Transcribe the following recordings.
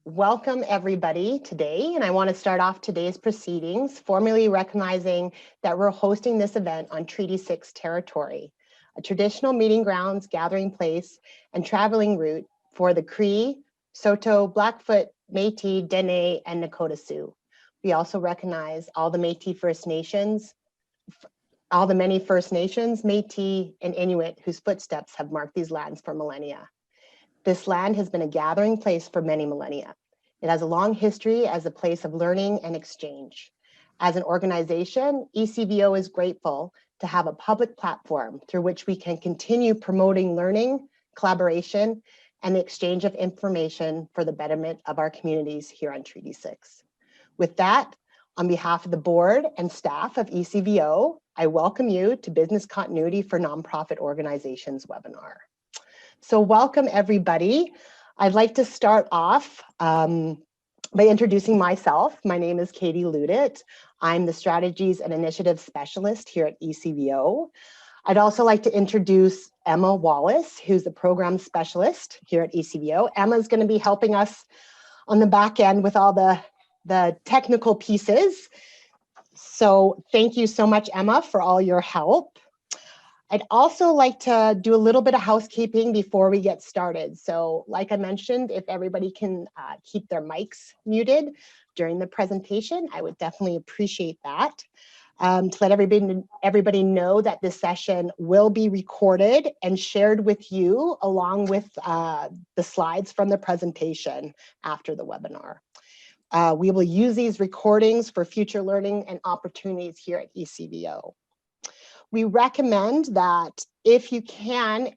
Welcome everybody today, and I want to start off today's proceedings formally recognizing that we're hosting this event on Treaty 6 territory, a traditional meeting grounds, gathering place, and traveling route for the Cree, Saulteaux, Blackfoot, Métis, Dene, and Nakota Sioux. We also recognize all the Métis First Nations, all the many First Nations, Métis, and Inuit whose footsteps have marked these lands for millennia. This land has been a gathering place for many millennia. It has a long history as a place of learning and exchange. As an organization, ECVO is grateful to have a public platform through which we can continue promoting learning, collaboration, and the exchange of information for the betterment of our communities here on Treaty 6. With that, on behalf of the board and staff of ECVO, I welcome you to Business Continuity for Nonprofit Organizations webinar. So welcome everybody. I'd like to start off by introducing myself. My name is Katie Ludit. I'm the Strategies and Initiatives Specialist here at ECVO. I'd also like to introduce Emma Wallace, who's the Program Specialist here at ECVO. Emma's going to be helping us on the back end with all the technical pieces. So thank you so much, Emma, for all your help. I'd also like to do a little bit of housekeeping before we get started. So like I mentioned, if everybody can keep their mics muted during the presentation, I would definitely appreciate that. To let everybody know that this session will be recorded and shared with you along with the slides from the presentation after the webinar. We will use these recordings for future learning and opportunities here at ECVO. We recommend that if you can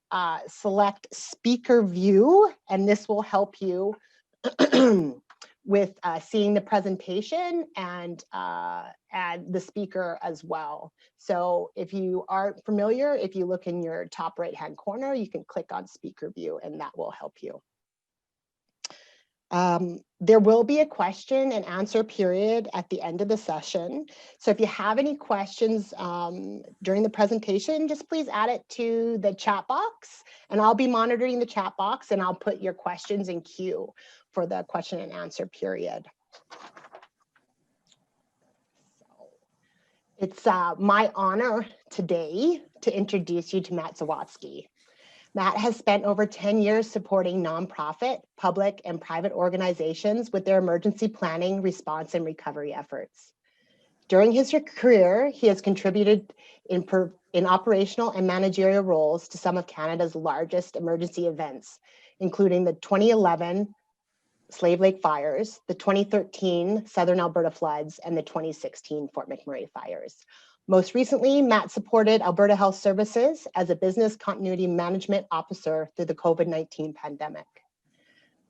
select speaker view, and this will help you with seeing the presentation and the speaker as well. So if you aren't familiar, if you look in your top right-hand corner, you can click on speaker view and that will help you. There will be a question and answer period at the end of the session. So if you have any questions during the presentation, just please add it to the chat box and I'll be monitoring the chat box and I'll put your questions in queue for the question and answer period. So it's my honor today to introduce you to Matt Sawatsky. Matt has spent over 10 years supporting nonprofit, public, and private organizations with their emergency planning, response, and recovery efforts. During his career, he has contributed in operational and managerial roles to some of Canada's largest emergency events, including the 2011 Slave Lake fires, the 2013 Southern Alberta floods, and the 2016 Fort McMurray fires. Most recently, Matt supported Alberta Health Services as a business continuity management officer through the COVID-19 pandemic.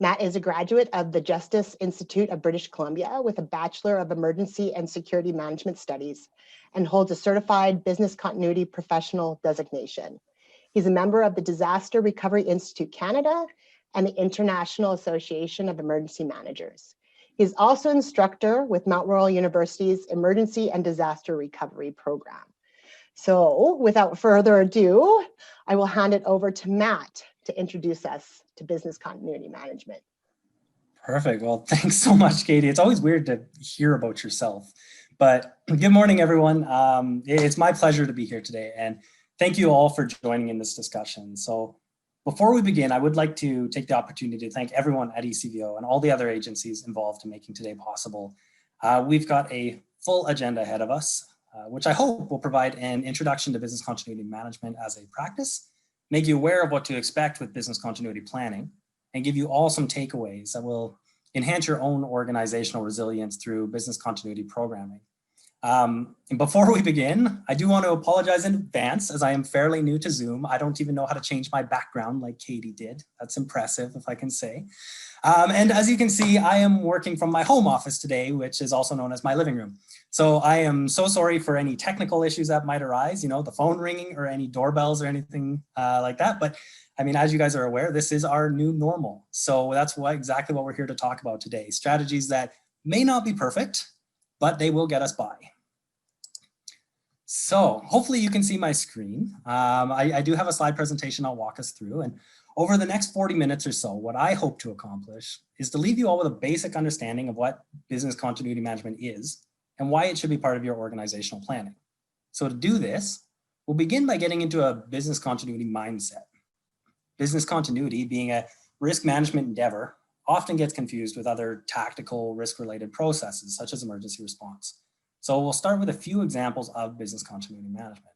Matt is a graduate of the Justice Institute of British Columbia with a Bachelor of Emergency and Security Management Studies and holds a certified business continuity professional designation. He's a member of the Disaster Recovery Institute Canada and the International Association of Emergency Managers. He's also instructor with Mount Royal University's Emergency and Disaster Recovery Program. So without further ado, I will hand it over to Matt to introduce us to business continuity management. Perfect. Well, thanks so much, Katie. It's always weird to hear about yourself, but good morning, everyone. It's my pleasure to be here today, and thank you all for joining in this discussion. So before we begin, I would like to take the opportunity to thank everyone at ECVO and all the other agencies involved in making today possible. We've got a full agenda ahead of us, which I hope will provide an introduction to business continuity management as a practice, make you aware of what to expect with business continuity planning, and give you all some takeaways that will enhance your own organizational resilience through business continuity programming. And before we begin, I do want to apologize in advance as I am fairly new to Zoom. I don't even know how to change my background like Katie did. That's impressive, if I can say. And as you can see, I am working from my home office today, which is also known as my living room. So I am so sorry for any technical issues that might arise, you know, the phone ringing or any doorbells or anything like that. But I mean, as you guys are aware, this is our new normal. So that's exactly what we're here to talk about today. Strategies that may not be perfect, but they will get us by. So hopefully you can see my screen. I do have a slide presentation I'll walk us through, and over the next 40 minutes or so, what I hope to accomplish is to leave you all with a basic understanding of what business continuity management is and why it should be part of your organizational planning. So to do this, we'll begin by getting into a business continuity mindset. Business continuity, being a risk management endeavor, often gets confused with other tactical risk-related processes, such as emergency response. So we'll start with a few examples of business continuity management.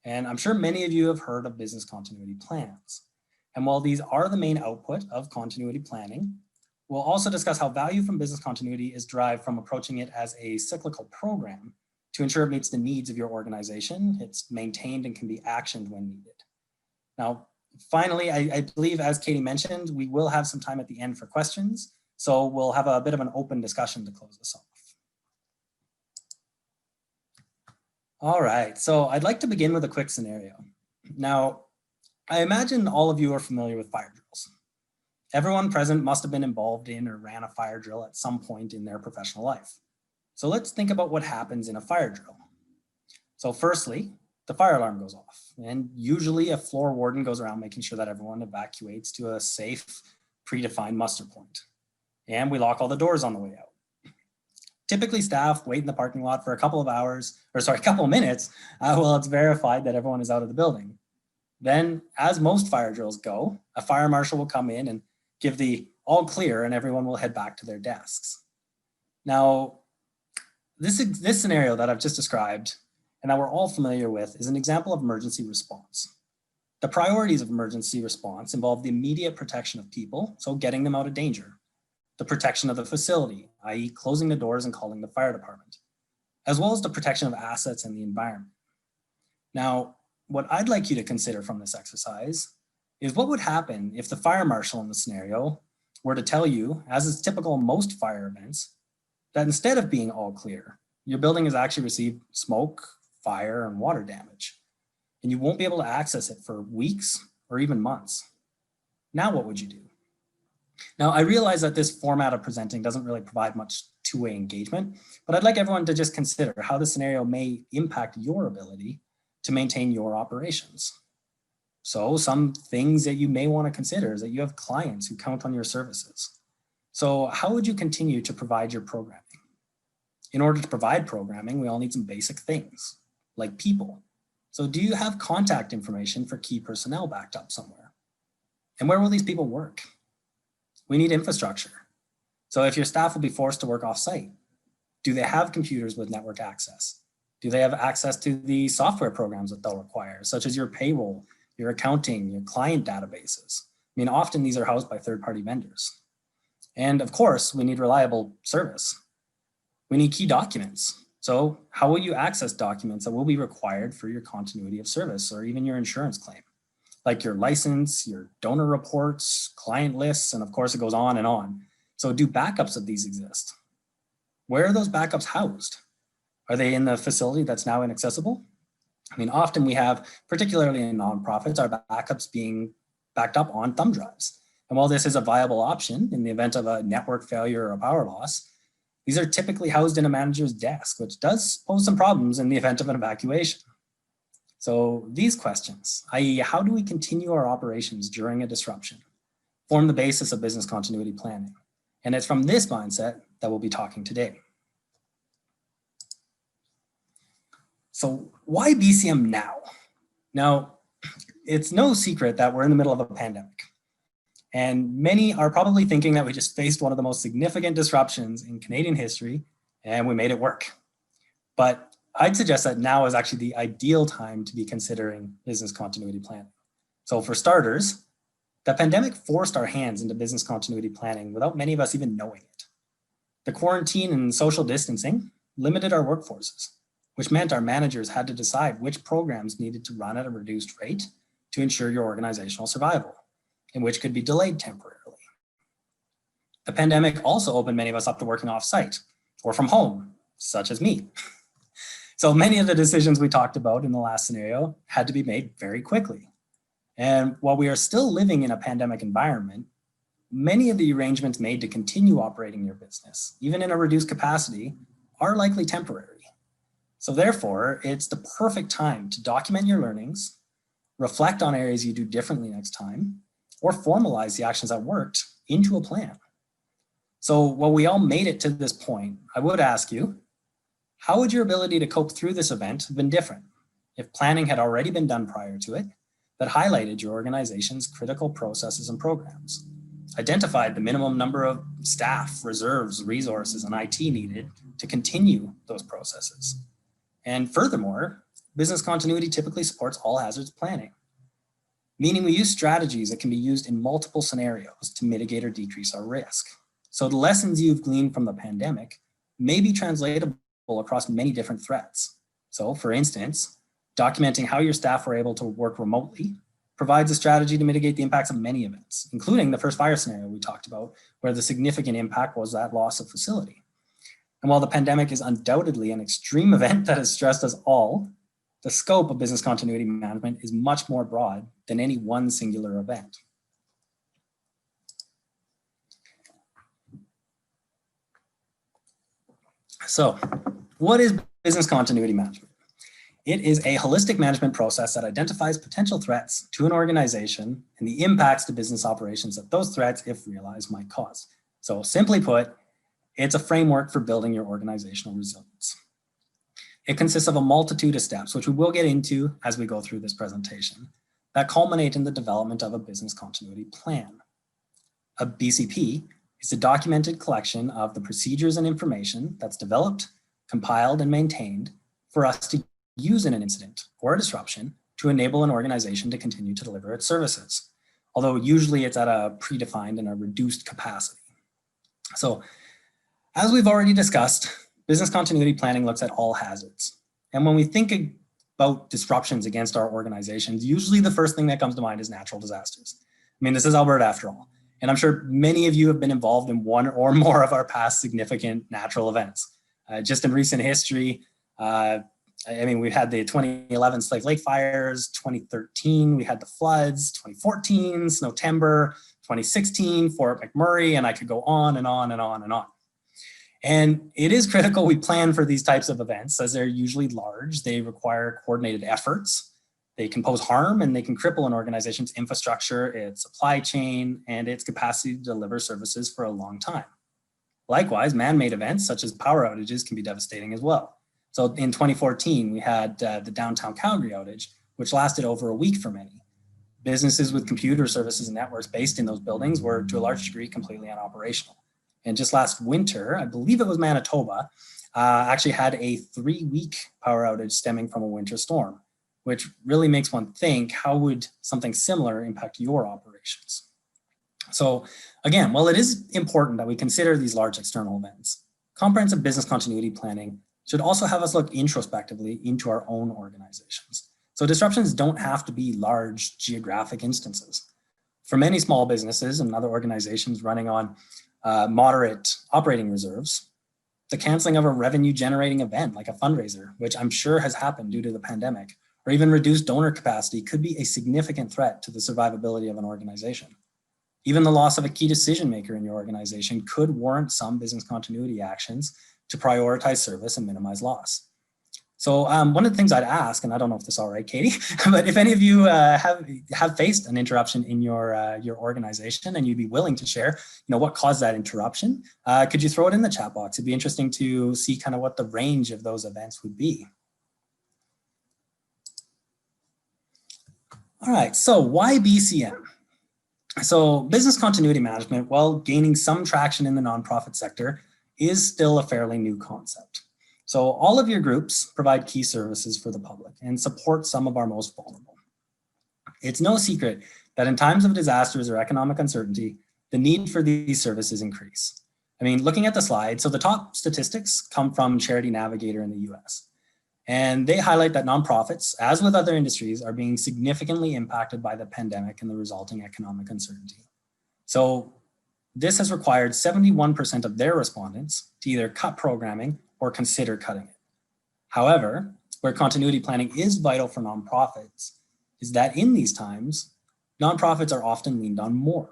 And I'm sure many of you have heard of business continuity plans. And while these are the main output of continuity planning, we'll also discuss how value from business continuity is derived from approaching it as a cyclical program to ensure it meets the needs of your organization, it's maintained and can be actioned when needed. Now, finally, I believe, as Katie mentioned, we will have some time at the end for questions. So we'll have a bit of an open discussion to close this off. All right, so I'd like to begin with a quick scenario. Now, I imagine all of you are familiar with fire drills. Everyone present must have been involved in or ran a fire drill at some point in their professional life. So let's think about what happens in a fire drill. So firstly, the fire alarm goes off, and usually a floor warden goes around making sure that everyone evacuates to a safe, predefined muster point. And we lock all the doors on the way out. Typically, staff wait in the parking lot for a couple of minutes while it's verified that everyone is out of the building. Then, as most fire drills go, a fire marshal will come in and give the all clear, and everyone will head back to their desks. Now, this scenario that I've just described and that we're all familiar with is an example of emergency response. The priorities of emergency response involve the immediate protection of people, so getting them out of danger, the protection of the facility, i.e. closing the doors and calling the fire department, as well as the protection of assets and the environment. Now, what I'd like you to consider from this exercise is what would happen if the fire marshal in the scenario were to tell you, as is typical in most fire events, that instead of being all clear, your building has actually received smoke, fire, and water damage, and you won't be able to access it for weeks or even months. Now what would you do? Now, I realize that this format of presenting doesn't really provide much two-way engagement, but I'd like everyone to just consider how the scenario may impact your ability to maintain your operations. So some things that you may want to consider is that you have clients who count on your services. So how would you continue to provide your programming? In order to provide programming, we all need some basic things, like people. So do you have contact information for key personnel backed up somewhere? And where will these people work? We need infrastructure. So if your staff will be forced to work off-site, do they have computers with network access? Do they have access to the software programs that they'll require, such as your payroll, your accounting, your client databases? I mean, often these are housed by third-party vendors. And of course, we need reliable service. We need key documents. So how will you access documents that will be required for your continuity of service or even your insurance claim? Like your license, your donor reports, client lists, and of course it goes on and on. So do backups of these exist? Where are those backups housed? Are they in the facility that's now inaccessible? I mean, often we have, particularly in nonprofits, our backups being backed up on thumb drives. And while this is a viable option in the event of a network failure or a power loss, these are typically housed in a manager's desk, which does pose some problems in the event of an evacuation. So these questions, i.e. how do we continue our operations during a disruption, form the basis of business continuity planning. And it's from this mindset that we'll be talking today. So why BCM now? Now, it's no secret that we're in the middle of a pandemic. And many are probably thinking that we just faced one of the most significant disruptions in Canadian history and we made it work. But I'd suggest that now is actually the ideal time to be considering business continuity planning. So for starters, the pandemic forced our hands into business continuity planning without many of us even knowing it. The quarantine and social distancing limited our workforces, which meant our managers had to decide which programs needed to run at a reduced rate to ensure your organizational survival, and which could be delayed temporarily. The pandemic also opened many of us up to working off-site or from home, such as me. So many of the decisions we talked about in the last scenario had to be made very quickly. And while we are still living in a pandemic environment, many of the arrangements made to continue operating your business, even in a reduced capacity, are likely temporary. So therefore, it's the perfect time to document your learnings, reflect on areas you do differently next time, or formalize the actions that worked into a plan. So while we all made it to this point, I would ask you, how would your ability to cope through this event have been different if planning had already been done prior to it that highlighted your organization's critical processes and programs, identified the minimum number of staff, reserves, resources, and IT needed to continue those processes? And furthermore, business continuity typically supports all hazards planning, meaning we use strategies that can be used in multiple scenarios to mitigate or decrease our risk. So the lessons you've gleaned from the pandemic may be translatable across many different threats. So for instance, documenting how your staff were able to work remotely provides a strategy to mitigate the impacts of many events, including the first fire scenario we talked about, where the significant impact was that loss of facility. And while the pandemic is undoubtedly an extreme event that has stressed us all, the scope of business continuity management is much more broad than any one singular event. So, what is business continuity management? It is a holistic management process that identifies potential threats to an organization and the impacts to business operations that those threats, if realized, might cause. So simply put, it's a framework for building your organizational resilience. It consists of a multitude of steps, which we will get into as we go through this presentation, that culminate in the development of a business continuity plan. A BCP is a documented collection of the procedures and information that's developed, compiled, and maintained for us to use in an incident or a disruption to enable an organization to continue to deliver its services, although usually it's at a predefined and a reduced capacity. So, as we've already discussed, business continuity planning looks at all hazards. And when we think about disruptions against our organizations, usually the first thing that comes to mind is natural disasters. I mean, this is Alberta after all. And I'm sure many of you have been involved in one or more of our past significant natural events. Just in recent history, we've had the 2011 Slave Lake fires, 2013, we had the floods, 2014, snow timber, 2016, Fort McMurray, and I could go on and on and on and on. And it is critical we plan for these types of events as they're usually large. They require coordinated efforts. They can pose harm and they can cripple an organization's infrastructure, its supply chain, and its capacity to deliver services for a long time. Likewise, man-made events such as power outages can be devastating as well. So in 2014, we had the downtown Calgary outage, which lasted over a week for many. Businesses with computer services and networks based in those buildings were to a large degree completely unoperational. And just last winter, I believe it was Manitoba, actually had a 3-week power outage stemming from a winter storm, which really makes one think, how would something similar impact your operations? So again, while it is important that we consider these large external events, comprehensive business continuity planning should also have us look introspectively into our own organizations. So disruptions don't have to be large geographic instances. For many small businesses and other organizations running on moderate operating reserves, the canceling of a revenue generating event like a fundraiser, which I'm sure has happened due to the pandemic, or even reduced donor capacity could be a significant threat to the survivability of an organization. Even the loss of a key decision maker in your organization could warrant some business continuity actions to prioritize service and minimize loss. So one of the things I'd ask, and I don't know if this is all right, Katie, but if any of you have faced an interruption in your organization and you'd be willing to share, what caused that interruption, could you throw it in the chat box? It'd be interesting to see kind of what the range of those events would be. All right, so why BCM? So business continuity management, while gaining some traction in the nonprofit sector, is still a fairly new concept. So all of your groups provide key services for the public and support some of our most vulnerable. It's no secret that in times of disasters or economic uncertainty, the need for these services increase. I mean, looking at the slide, so the top statistics come from Charity Navigator in the US. And they highlight that nonprofits, as with other industries, are being significantly impacted by the pandemic and the resulting economic uncertainty. So this has required 71% of their respondents to either cut programming or consider cutting it. However, where continuity planning is vital for nonprofits is that in these times, nonprofits are often leaned on more.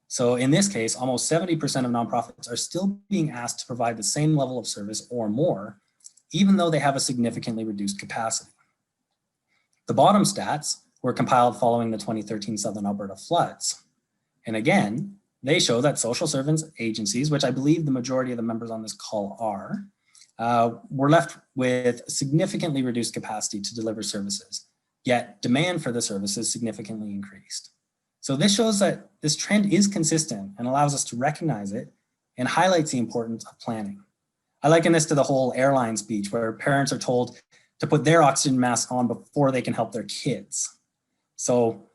So in this case, almost 70% of nonprofits are still being asked to provide the same level of service or more even though they have a significantly reduced capacity. The bottom stats were compiled following the 2013 Southern Alberta floods. And again, they show that social service agencies, which I believe the majority of the members on this call are, were left with significantly reduced capacity to deliver services, yet demand for the services significantly increased. So this shows that this trend is consistent and allows us to recognize it and highlights the importance of planning. I liken this to the whole airline speech where parents are told to put their oxygen mask on before they can help their kids. So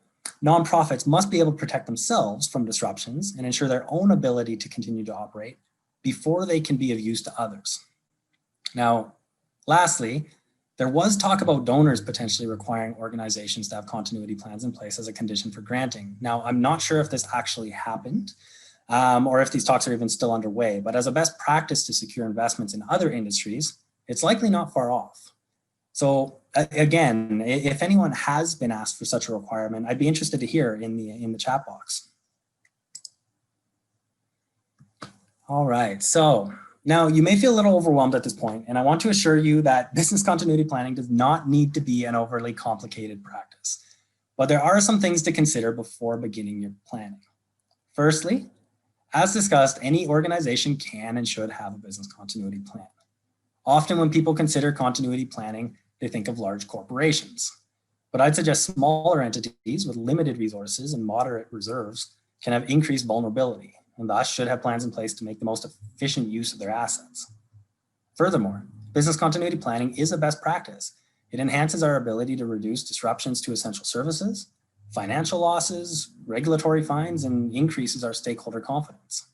nonprofits must be able to protect themselves from disruptions and ensure their own ability to continue to operate before they can be of use to others. Now, lastly, there was talk about donors potentially requiring organizations to have continuity plans in place as a condition for granting. Now, I'm not sure if this actually happened or if these talks are even still underway, but as a best practice to secure investments in other industries, it's likely not far off. So again, if anyone has been asked for such a requirement, I'd be interested to hear in the chat box. All right, so now you may feel a little overwhelmed at this point, and I want to assure you that business continuity planning does not need to be an overly complicated practice, but there are some things to consider before beginning your planning. Firstly, as discussed, any organization can and should have a business continuity plan. Often when people consider continuity planning, they think of large corporations. But I'd suggest smaller entities with limited resources and moderate reserves can have increased vulnerability and thus should have plans in place to make the most efficient use of their assets. Furthermore, business continuity planning is a best practice. It enhances our ability to reduce disruptions to essential services, financial losses, regulatory fines, and increases our stakeholder confidence.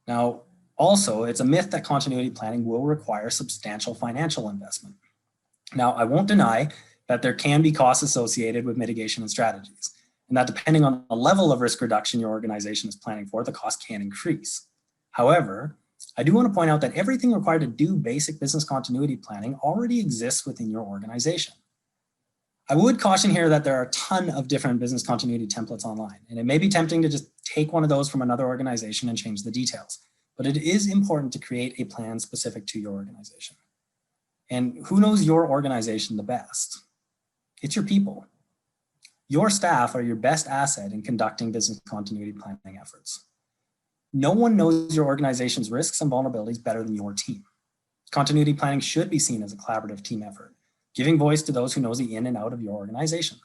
Now, also, it's a myth that continuity planning will require substantial financial investment. Now, I won't deny that there can be costs associated with mitigation and strategies, and that depending on the level of risk reduction your organization is planning for, the cost can increase. However, I do want to point out that everything required to do basic business continuity planning already exists within your organization. I would caution here that there are a ton of different business continuity templates online, and it may be tempting to just take one of those from another organization and change the details, but it is important to create a plan specific to your organization. And who knows your organization the best? It's your people. Your staff are your best asset in conducting business continuity planning efforts. No one knows your organization's risks and vulnerabilities better than your team. Continuity planning should be seen as a collaborative team effort, giving voice to those who know the in and out of your organization.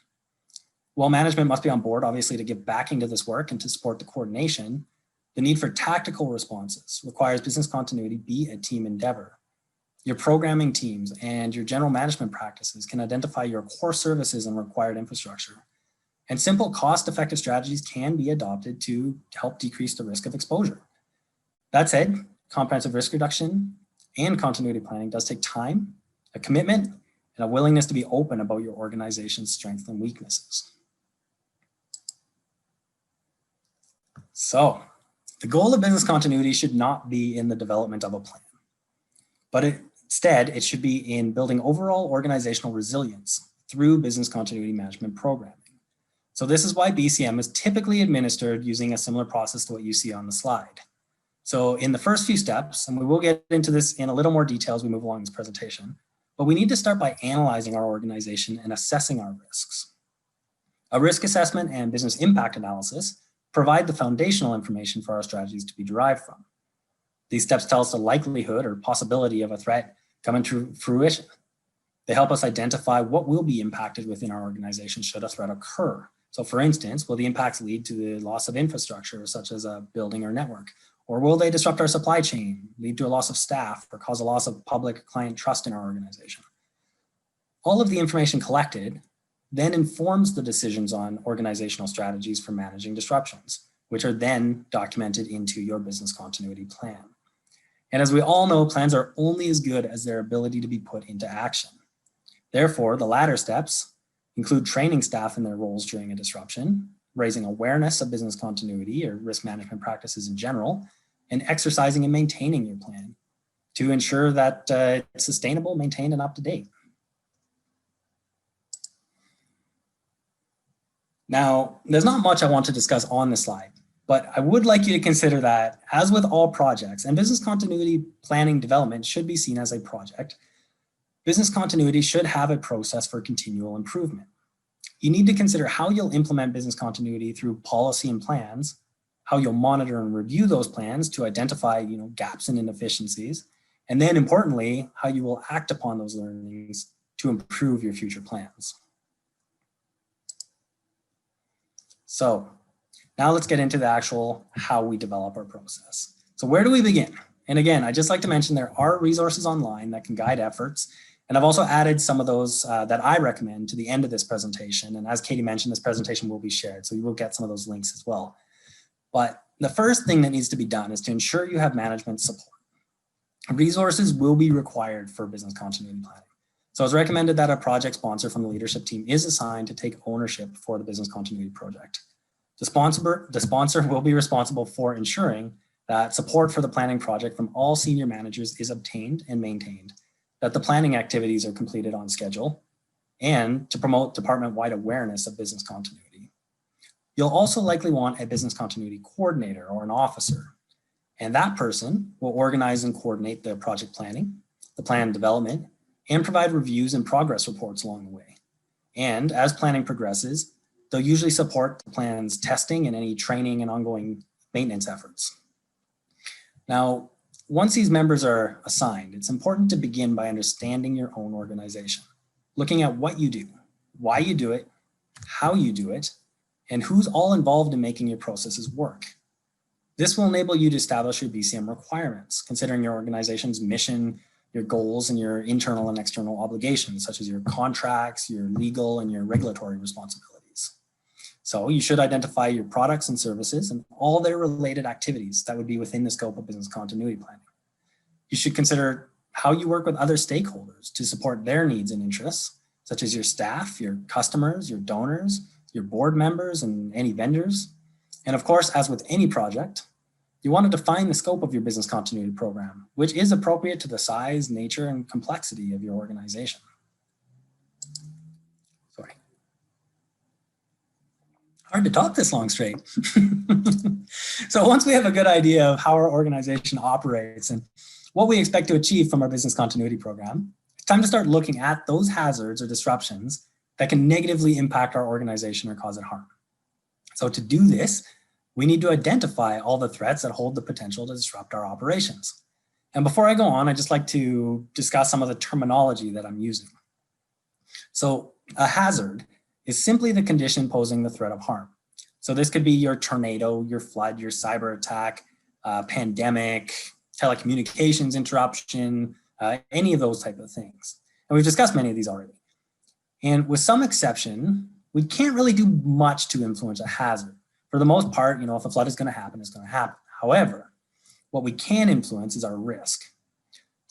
While management must be on board, obviously, to give backing to this work and to support the coordination, the need for tactical responses requires business continuity be a team endeavor. Your programming teams and your general management practices can identify your core services and required infrastructure. And simple cost-effective strategies can be adopted to help decrease the risk of exposure. That said, comprehensive risk reduction and continuity planning does take time, a commitment, and a willingness to be open about your organization's strengths and weaknesses. So, the goal of business continuity should not be in the development of a plan, but instead it should be in building overall organizational resilience through business continuity management programming. So this is why BCM is typically administered using a similar process to what you see on the slide. So in the first few steps, and we will get into this in a little more detail as we move along this presentation, but we need to start by analyzing our organization and assessing our risks. A risk assessment and business impact analysis provide the foundational information for our strategies to be derived from. These steps tell us the likelihood or possibility of a threat coming to fruition. They help us identify what will be impacted within our organization should a threat occur. So for instance, will the impacts lead to the loss of infrastructure, such as a building or network? Or will they disrupt our supply chain, lead to a loss of staff, or cause a loss of public client trust in our organization? All of the information collected then informs the decisions on organizational strategies for managing disruptions, which are then documented into your business continuity plan. And as we all know, plans are only as good as their ability to be put into action. Therefore, the latter steps include training staff in their roles during a disruption, raising awareness of business continuity or risk management practices in general, and exercising and maintaining your plan to ensure that it's sustainable, maintained, and up to date. Now, there's not much I want to discuss on this slide, but I would like you to consider that, as with all projects, and business continuity planning development should be seen as a project, business continuity should have a process for continual improvement. You need to consider how you'll implement business continuity through policy and plans, how you'll monitor and review those plans to identify, gaps and inefficiencies, and then importantly, how you will act upon those learnings to improve your future plans. So now let's get into the actual how we develop our process. So where do we begin? And again, I'd just like to mention there are resources online that can guide efforts. And I've also added some of those that I recommend to the end of this presentation. And as Katie mentioned, this presentation will be shared, so you will get some of those links as well. But the first thing that needs to be done is to ensure you have management support. Resources will be required for business continuity planning. So it's recommended that a project sponsor from the leadership team is assigned to take ownership for the business continuity project. The sponsor will be responsible for ensuring that support for the planning project from all senior managers is obtained and maintained, that the planning activities are completed on schedule, and to promote department-wide awareness of business continuity. You'll also likely want a business continuity coordinator or an officer, and that person will organize and coordinate the project planning, the plan development, and provide reviews and progress reports along the way. And as planning progresses, they'll usually support the plan's testing and any training and ongoing maintenance efforts. Now, once these members are assigned, it's important to begin by understanding your own organization, looking at what you do, why you do it, how you do it, and who's all involved in making your processes work. This will enable you to establish your BCM requirements, considering your organization's mission, your goals, and your internal and external obligations, such as your contracts, your legal, and your regulatory responsibilities. So you should identify your products and services and all their related activities that would be within the scope of business continuity planning. You should consider how you work with other stakeholders to support their needs and interests, such as your staff, your customers, your donors, your board members, and any vendors. And of course, as with any project, you want to define the scope of your business continuity program, which is appropriate to the size, nature, and complexity of your organization. Sorry. Hard to talk this long straight. So once we have a good idea of how our organization operates and what we expect to achieve from our business continuity program, it's time to start looking at those hazards or disruptions that can negatively impact our organization or cause it harm. So to do this, we need to identify all the threats that hold the potential to disrupt our operations. And before I go on, I'd just like to discuss some of the terminology that I'm using. So a hazard is simply the condition posing the threat of harm. So this could be your tornado, your flood, your cyber attack, pandemic, telecommunications interruption, any of those type of things. And we've discussed many of these already. And with some exception, we can't really do much to influence a hazard. For the most part, if a flood is going to happen, it's going to happen. However, what we can influence is our risk.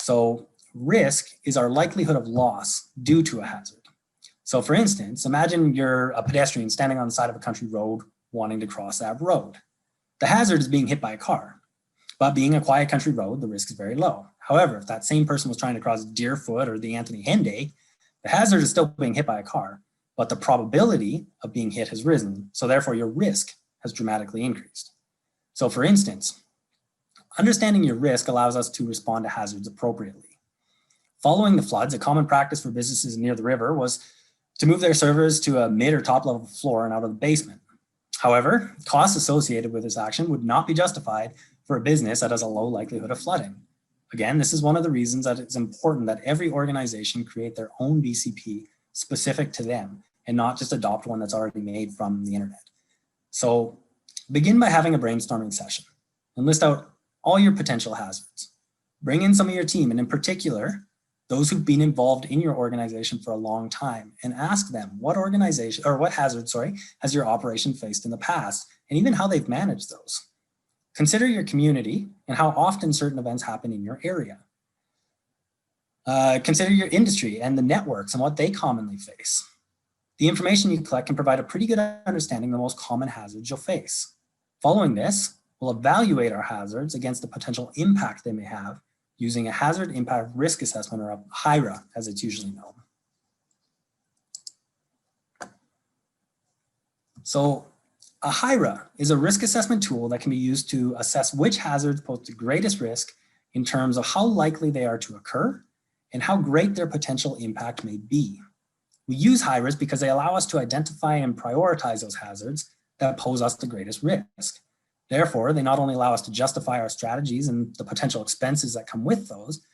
So risk is our likelihood of loss due to a hazard. So for instance, imagine you're a pedestrian standing on the side of a country road wanting to cross that road. The hazard is being hit by a car, but being a quiet country road, the risk is very low. However, if that same person was trying to cross Deerfoot or the Anthony Henday, the hazard is still being hit by a car, but the probability of being hit has risen. So therefore your risk has dramatically increased. So for instance, understanding your risk allows us to respond to hazards appropriately. Following the floods, a common practice for businesses near the river was to move their servers to a mid or top level floor and out of the basement. However, costs associated with this action would not be justified for a business that has a low likelihood of flooding. Again, this is one of the reasons that it's important that every organization create their own BCP specific to them and not just adopt one that's already made from the internet. So begin by having a brainstorming session and list out all your potential hazards. Bring in some of your team, and in particular, those who've been involved in your organization for a long time, and ask them what hazards has your operation faced in the past, and even how they've managed those. Consider your community and how often certain events happen in your area. Consider your industry and the networks and what they commonly face. The information you collect can provide a pretty good understanding of the most common hazards you'll face. Following this, we'll evaluate our hazards against the potential impact they may have using a hazard impact risk assessment, or a HIRA as it's usually known. So a HIRA is a risk assessment tool that can be used to assess which hazards pose the greatest risk in terms of how likely they are to occur and how great their potential impact may be. We use high risk because they allow us to identify and prioritize those hazards that pose us the greatest risk. Therefore, they not only allow us to justify our strategies and the potential expenses that come with those,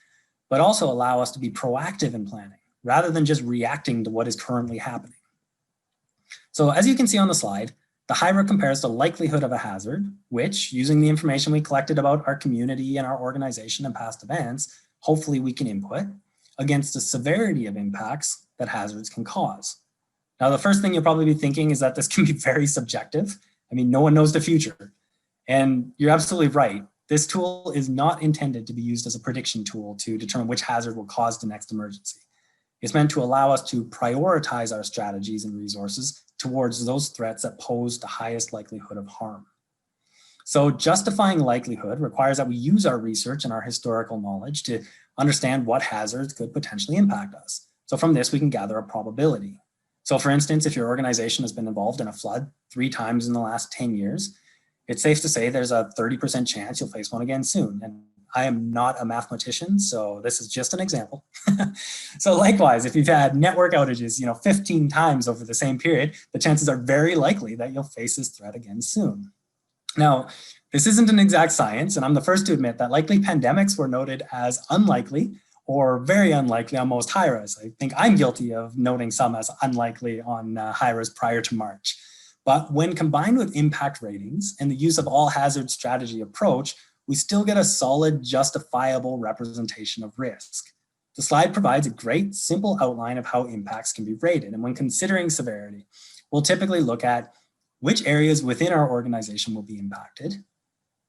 but also allow us to be proactive in planning rather than just reacting to what is currently happening. So as you can see on the slide, the high risk compares the likelihood of a hazard, which, using the information we collected about our community and our organization and past events, hopefully we can input, against the severity of impacts that hazards can cause. Now, the first thing you'll probably be thinking is that this can be very subjective. I mean, no one knows the future. And you're absolutely right. This tool is not intended to be used as a prediction tool to determine which hazard will cause the next emergency. It's meant to allow us to prioritize our strategies and resources towards those threats that pose the highest likelihood of harm. So justifying likelihood requires that we use our research and our historical knowledge to understand what hazards could potentially impact us. So from this, we can gather a probability. So for instance, if your organization has been involved in a flood 3 times in the last 10 years, it's safe to say there's a 30% chance you'll face one again soon. And I am not a mathematician, so this is just an example. So likewise, if you've had network outages, 15 times over the same period, the chances are very likely that you'll face this threat again soon. Now, this isn't an exact science, and I'm the first to admit that likely pandemics were noted as unlikely or very unlikely on most HIRAs. I think I'm guilty of noting some as unlikely on HIRAs prior to March. But when combined with impact ratings and the use of all hazard strategy approach, we still get a solid, justifiable representation of risk. The slide provides a great, simple outline of how impacts can be rated. And when considering severity, we'll typically look at which areas within our organization will be impacted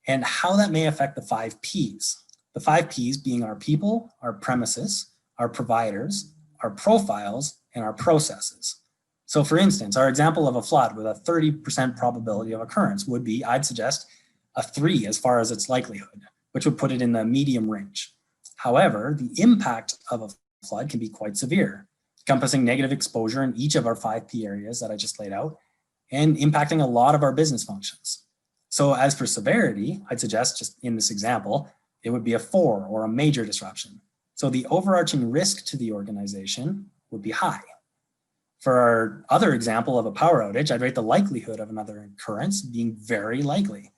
and how that may affect the 5 Ps. The 5 Ps being our people, our premises, our providers, our profiles, and our processes. So for instance, our example of a flood with a 30% probability of occurrence would be, I'd suggest, a 3 as far as its likelihood, which would put it in the medium range. However, the impact of a flood can be quite severe, encompassing negative exposure in each of our 5 P areas that I just laid out, and impacting a lot of our business functions. So as for severity, I'd suggest just in this example, it would be a 4 or a major disruption. So the overarching risk to the organization would be high. For our other example of a power outage, I'd rate the likelihood of another occurrence being very likely.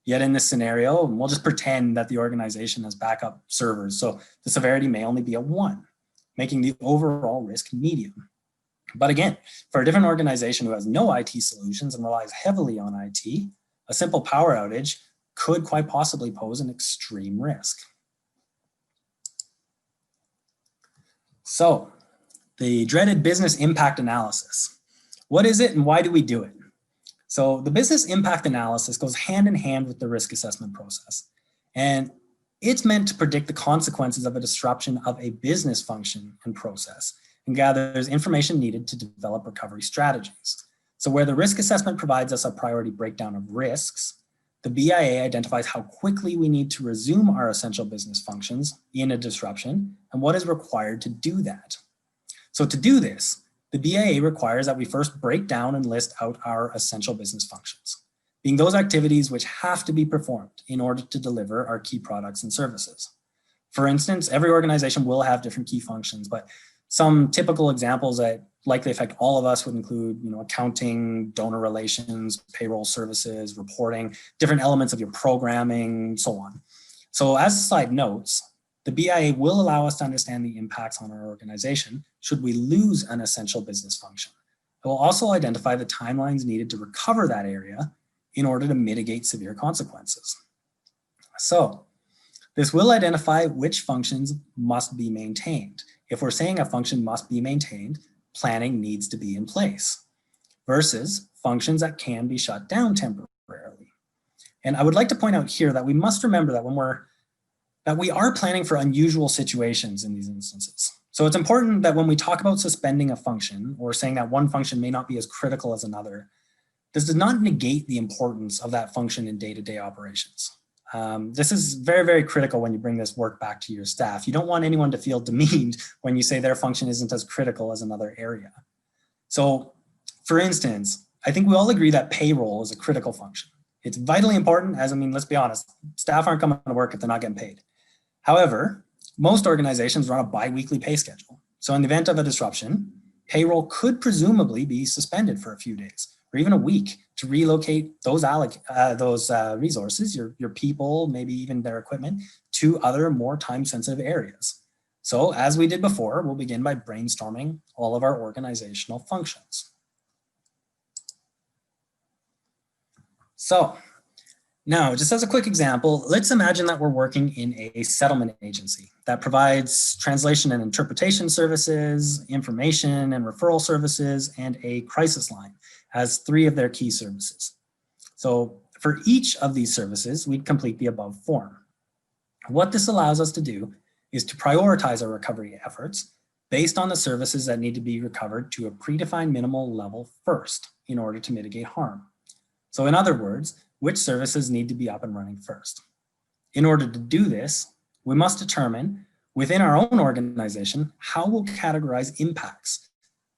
Yet in this scenario, we'll just pretend that the organization has backup servers. So the severity may only be a 1, making the overall risk medium. But again, for a different organization who has no IT solutions and relies heavily on IT, a simple power outage could quite possibly pose an extreme risk. So the dreaded business impact analysis. What is it and why do we do it? So the business impact analysis goes hand in hand with the risk assessment process. And it's meant to predict the consequences of a disruption of a business function and process and gathers information needed to develop recovery strategies. So where the risk assessment provides us a priority breakdown of risks, the BIA identifies how quickly we need to resume our essential business functions in a disruption and what is required to do that. So to do this, the BIA requires that we first break down and list out our essential business functions, being those activities which have to be performed in order to deliver our key products and services. For instance, every organization will have different key functions, but some typical examples that likely affect all of us would include, accounting, donor relations, payroll services, reporting, different elements of your programming, so on. So as the slide notes, the BIA will allow us to understand the impacts on our organization should we lose an essential business function. It will also identify the timelines needed to recover that area in order to mitigate severe consequences. So this will identify which functions must be maintained. If we're saying a function must be maintained, planning needs to be in place versus functions that can be shut down temporarily. And I would like to point out here that we must remember that we are planning for unusual situations in these instances. So it's important that when we talk about suspending a function or saying that one function may not be as critical as another, this does not negate the importance of that function in day-to-day operations. This is very, very critical when you bring this work back to your staff. You don't want anyone to feel demeaned when you say their function isn't as critical as another area. So for instance, I think we all agree that payroll is a critical function. It's vitally important let's be honest, staff aren't coming to work if they're not getting paid. However, Most organizations run a bi-weekly pay schedule. So in the event of a disruption, payroll could presumably be suspended for a few days or even a week to relocate those resources, your people, maybe even their equipment, to other more time-sensitive areas. So as we did before, we'll begin by brainstorming all of our organizational functions. So now, just as a quick example, let's imagine that we're working in a settlement agency that provides translation and interpretation services, information and referral services, and a crisis line as 3 of their key services. So for each of these services, we'd complete the above form. What this allows us to do is to prioritize our recovery efforts based on the services that need to be recovered to a predefined minimal level first in order to mitigate harm. So in other words, which services need to be up and running first. In order to do this, we must determine within our own organization how we'll categorize impacts.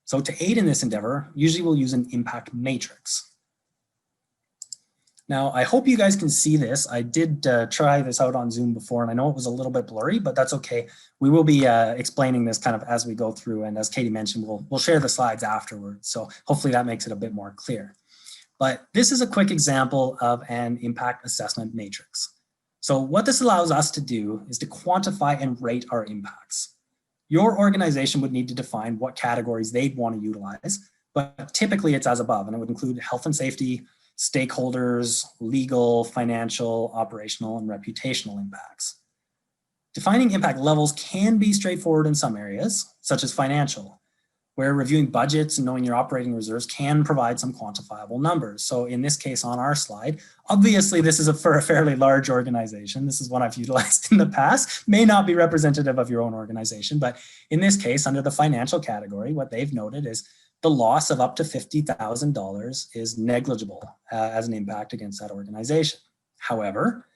So to aid in this endeavor, usually we'll use an impact matrix. Now, I hope you guys can see this. I did try this out on Zoom before, and I know it was a little bit blurry, but that's okay. We will be explaining this kind of as we go through, and as Katie mentioned, we'll share the slides afterwards. So hopefully that makes it a bit more clear. But this is a quick example of an impact assessment matrix. So what this allows us to do is to quantify and rate our impacts. Your organization would need to define what categories they'd want to utilize, but typically it's as above, and it would include health and safety, stakeholders, legal, financial, operational, and reputational impacts. Defining impact levels can be straightforward in some areas, such as financial, where reviewing budgets and knowing your operating reserves can provide some quantifiable numbers. So in this case on our slide, obviously this is for a fairly large organization. This is one I've utilized in the past, may not be representative of your own organization, but in this case, under the financial category, what they've noted is the loss of up to $50,000 is negligible as an impact against that organization. However,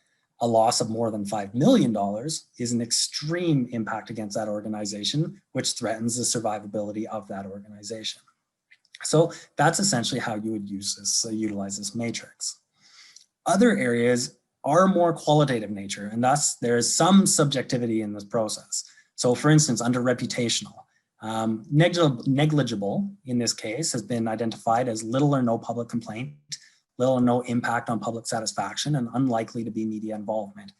a loss of more than $5 million is an extreme impact against that organization, which threatens the survivability of that organization. So that's essentially how you would use this, utilize this matrix. Other areas are more qualitative nature, and thus there is some subjectivity in this process. So for instance, under reputational, negligible in this case has been identified as little or no public complaint, little or no impact on public satisfaction, and unlikely to be media involvement.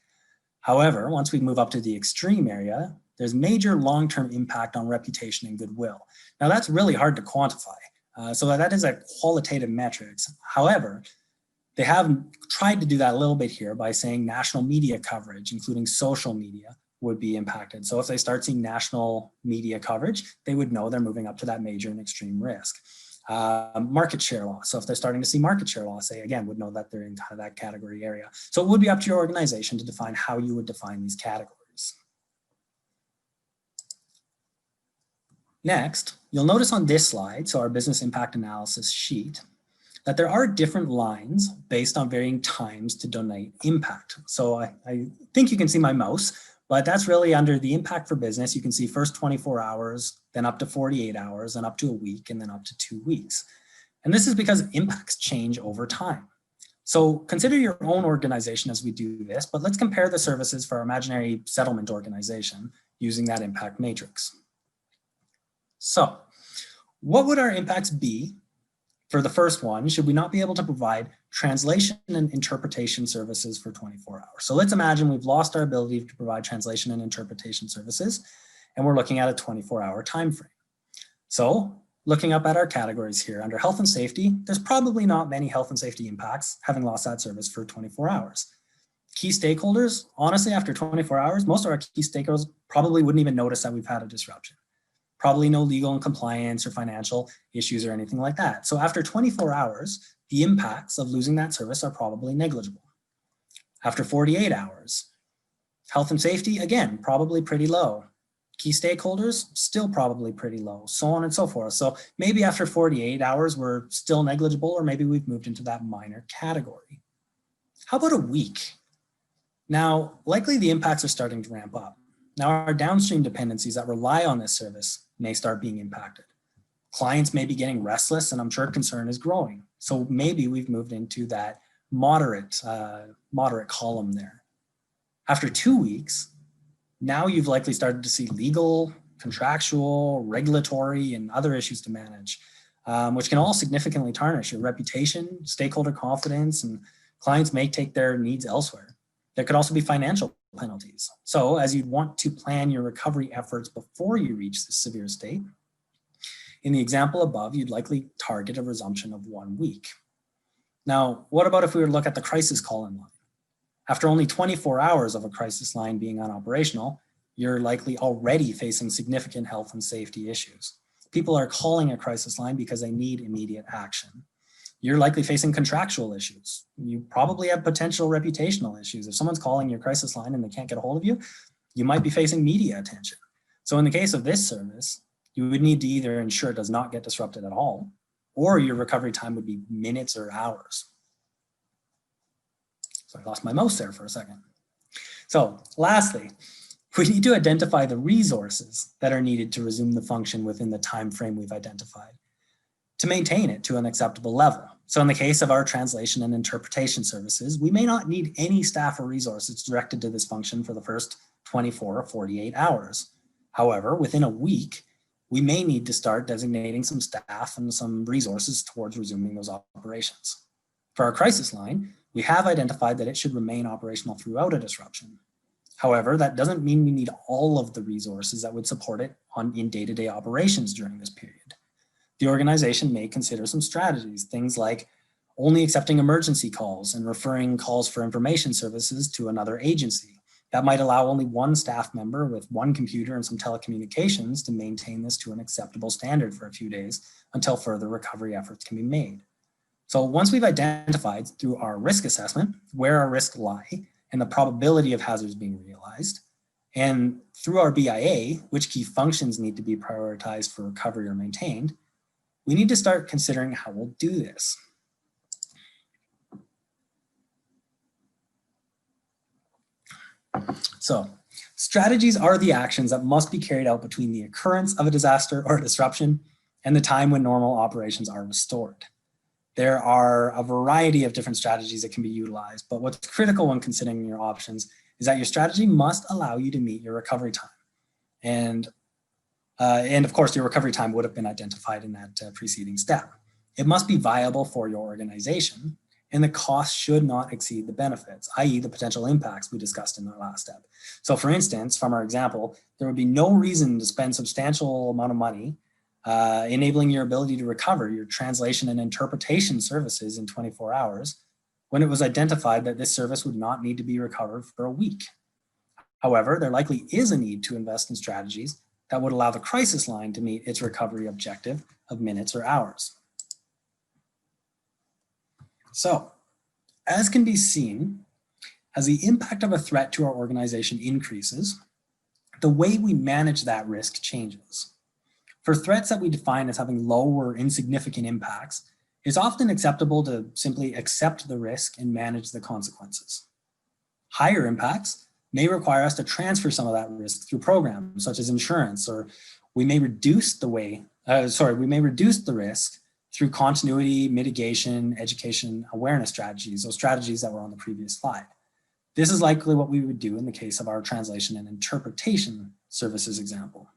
However, once we move up to the extreme area, there's major long-term impact on reputation and goodwill. Now that's really hard to quantify. So that is a qualitative metrics. However, they have tried to do that a little bit here by saying national media coverage, including social media, would be impacted. So if they start seeing national media coverage, they would know they're moving up to that major and extreme risk. Market share loss. So if they're starting to see market share loss, they again would know that they're in kind of that category area. So it would be up to your organization to define how you would define these categories. Next, you'll notice on this slide, so our business impact analysis sheet, that there are different lines based on varying times to donate impact. So I think you can see my mouse, but that's really under the impact for business. You can see first 24 hours, then up to 48 hours, then up to a week, and then up to 2 weeks. And this is because impacts change over time. So consider your own organization as we do this, but let's compare the services for our imaginary settlement organization using that impact matrix. So what would our impacts be for the first one, should we not be able to provide translation and interpretation services for 24 hours? So let's imagine we've lost our ability to provide translation and interpretation services, and we're looking at a 24-hour time frame. So looking up at our categories here, under health and safety, there's probably not many health and safety impacts having lost that service for 24 hours. Key stakeholders, honestly, after 24 hours, most of our key stakeholders probably wouldn't even notice that we've had a disruption. Probably no legal and compliance or financial issues or anything like that. So after 24 hours, the impacts of losing that service are probably negligible. After 48 hours, health and safety, again, probably pretty low. Key stakeholders, still probably pretty low, so on and so forth. So maybe after 48 hours, we're still negligible, or maybe we've moved into that minor category. How about a week? Now, likely the impacts are starting to ramp up. Now, our downstream dependencies that rely on this service may start being impacted. Clients may be getting restless, and I'm sure concern is growing. So maybe we've moved into that moderate column there. After 2 weeks, now you've likely started to see legal, contractual, regulatory, and other issues to manage, which can all significantly tarnish your reputation, stakeholder confidence, and clients may take their needs elsewhere. There could also be financial penalties. So as you'd want to plan your recovery efforts before you reach this severe state, in the example above, you'd likely target a resumption of 1 week. Now, what about if we were to look at the crisis call-in line? After only 24 hours of a crisis line being unoperational, you're likely already facing significant health and safety issues. People are calling a crisis line because they need immediate action. You're likely facing contractual issues. You probably have potential reputational issues. If someone's calling your crisis line and they can't get a hold of you, you might be facing media attention. So in the case of this service, you would need to either ensure it does not get disrupted at all, or your recovery time would be minutes or hours. So I lost my mouse there for a second. So lastly, we need to identify the resources that are needed to resume the function within the time frame we've identified to maintain it to an acceptable level. So in the case of our translation and interpretation services, we may not need any staff or resources directed to this function for the first 24 or 48 hours. However, within a week, we may need to start designating some staff and some resources towards resuming those operations. For our crisis line, we have identified that it should remain operational throughout a disruption. However, that doesn't mean we need all of the resources that would support it in day-to-day operations during this period. The organization may consider some strategies, things like only accepting emergency calls and referring calls for information services to another agency. That might allow only one staff member with one computer and some telecommunications to maintain this to an acceptable standard for a few days until further recovery efforts can be made. So once we've identified through our risk assessment where our risks lie and the probability of hazards being realized, and through our BIA, which key functions need to be prioritized for recovery or maintained, we need to start considering how we'll do this. So strategies are the actions that must be carried out between the occurrence of a disaster or disruption and the time when normal operations are restored. There are a variety of different strategies that can be utilized, but what's critical when considering your options is that your strategy must allow you to meet your recovery time. And of course, your recovery time would have been identified in that preceding step. It must be viable for your organization, and the cost should not exceed the benefits, i.e. the potential impacts we discussed in our last step. So for instance, from our example, there would be no reason to spend substantial amount of money enabling your ability to recover your translation and interpretation services in 24 hours when it was identified that this service would not need to be recovered for a week. However, there likely is a need to invest in strategies that would allow the crisis line to meet its recovery objective of minutes or hours. So, as can be seen, as the impact of a threat to our organization increases, the way we manage that risk changes. For threats that we define as having low or insignificant impacts, it's often acceptable to simply accept the risk and manage the consequences. Higher impacts may require us to transfer some of that risk through programs such as insurance, or we may reduce the risk through continuity, mitigation, education, awareness strategies, those strategies that were on the previous slide. This is likely what we would do in the case of our translation and interpretation services example.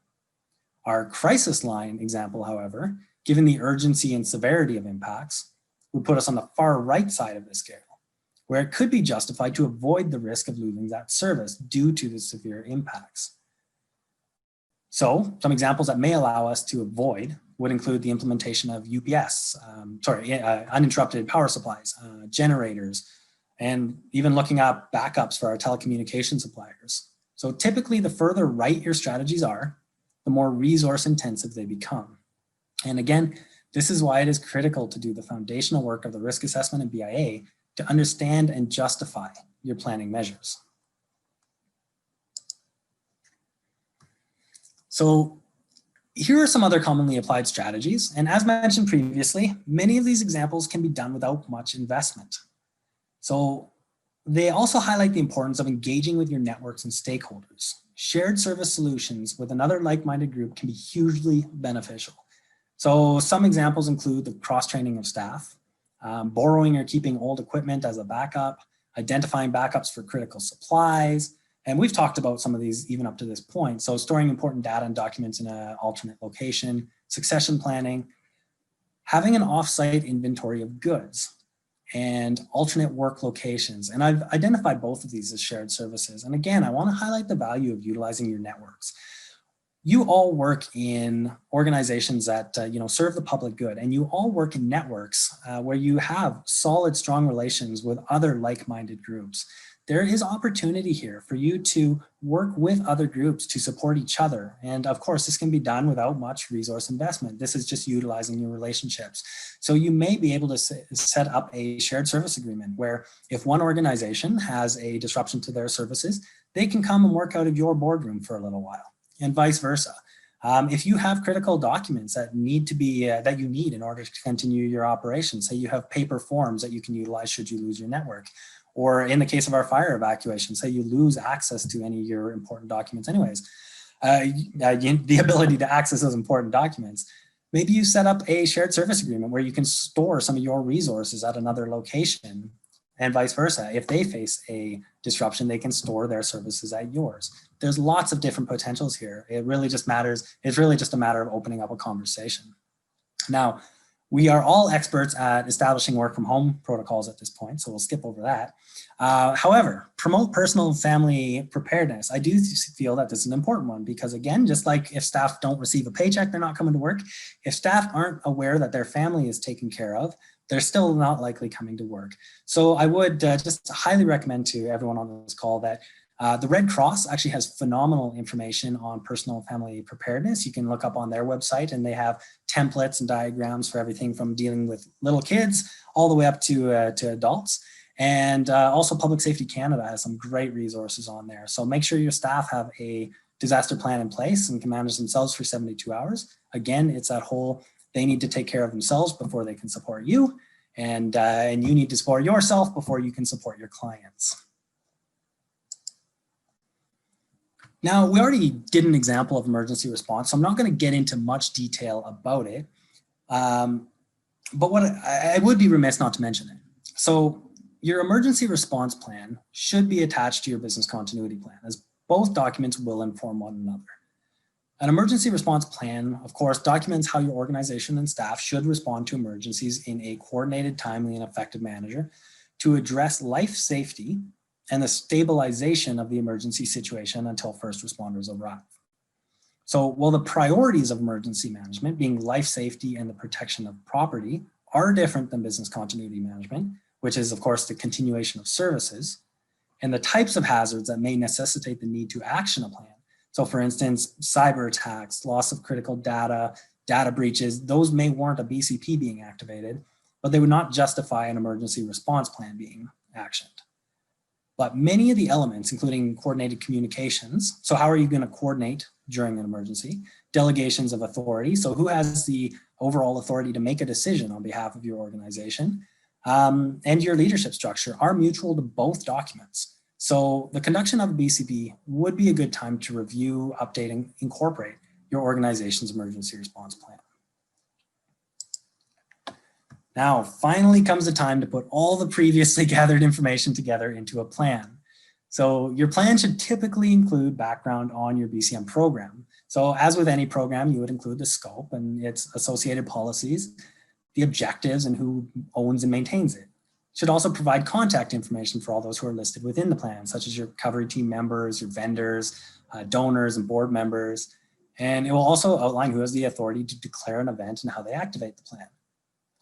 Our crisis line example, however, given the urgency and severity of impacts, would put us on the far right side of the scale, where it could be justified to avoid the risk of losing that service due to the severe impacts. So some examples that may allow us to avoid would include the implementation of uninterrupted power supplies, generators, and even looking up backups for our telecommunication suppliers. So typically the further right your strategies are, the more resource intensive they become. And again, this is why it is critical to do the foundational work of the risk assessment and BIA to understand and justify your planning measures. So here are some other commonly applied strategies. And as mentioned previously, many of these examples can be done without much investment. So they also highlight the importance of engaging with your networks and stakeholders. Shared service solutions with another like-minded group can be hugely beneficial. So some examples include the cross-training of staff, borrowing or keeping old equipment as a backup, identifying backups for critical supplies, And we've talked about some of these even up to this point. So storing important data and documents in an alternate location, succession planning, having an offsite inventory of goods, and alternate work locations. And I've identified both of these as shared services. And again, I want to highlight the value of utilizing your networks. You all work in organizations that serve the public good, and you all work in networks where you have solid, strong relations with other like-minded groups. There is opportunity here for you to work with other groups to support each other. And of course, this can be done without much resource investment. This is just utilizing your relationships. So you may be able to set up a shared service agreement where if one organization has a disruption to their services, they can come and work out of your boardroom for a little while, and vice versa. If you have critical documents that need to be that you need in order to continue your operations, say you have paper forms that you can utilize should you lose your network, or in the case of our fire evacuation, say you lose access to any of your important documents anyways, the ability to access those important documents, maybe you set up a shared service agreement where you can store some of your resources at another location, and vice versa. If they face a disruption, they can store their services at yours. There's lots of different potentials here. It really just matters. It's really just a matter of opening up a conversation. Now, we are all experts at establishing work from home protocols at this point, so we'll skip over that. However, promote personal and family preparedness. I do feel that this is an important one because, again, just like if staff don't receive a paycheck, they're not coming to work. If staff aren't aware that their family is taken care of, they're still not likely coming to work. So I would just highly recommend to everyone on this call that the Red Cross actually has phenomenal information on personal and family preparedness. You can look up on their website, and they have templates and diagrams for everything from dealing with little kids all the way up to adults. And also Public Safety Canada has some great resources on there. So make sure your staff have a disaster plan in place and can manage themselves for 72 hours. Again, it's that whole, they need to take care of themselves before they can support you. And you need to support yourself before you can support your clients. Now, we already did an example of emergency response, so I'm not going to get into much detail about it. But what I would be remiss not to mention it. So your emergency response plan should be attached to your business continuity plan, as both documents will inform one another. An emergency response plan, of course, documents how your organization and staff should respond to emergencies in a coordinated, timely, and effective manner to address life safety and the stabilization of the emergency situation until first responders arrive. So while the priorities of emergency management, being life safety and the protection of property, are different than business continuity management, which is, of course, the continuation of services, and the types of hazards that may necessitate the need to action a plan. So for instance, cyber attacks, loss of critical data, data breaches, those may warrant a BCP being activated, but they would not justify an emergency response plan being actioned. But many of the elements, including coordinated communications, so how are you going to coordinate during an emergency? Delegations of authority, so who has the overall authority to make a decision on behalf of your organization? And your leadership structure are mutual to both documents. So the conduction of a BCP would be a good time to review, update, and incorporate your organization's emergency response plan. Now, finally comes the time to put all the previously gathered information together into a plan. So your plan should typically include background on your BCM program. So as with any program, you would include the scope and its associated policies, the objectives, and who owns and maintains it. Should also provide contact information for all those who are listed within the plan, such as your recovery team members, your vendors, donors, and board members. And it will also outline who has the authority to declare an event and how they activate the plan.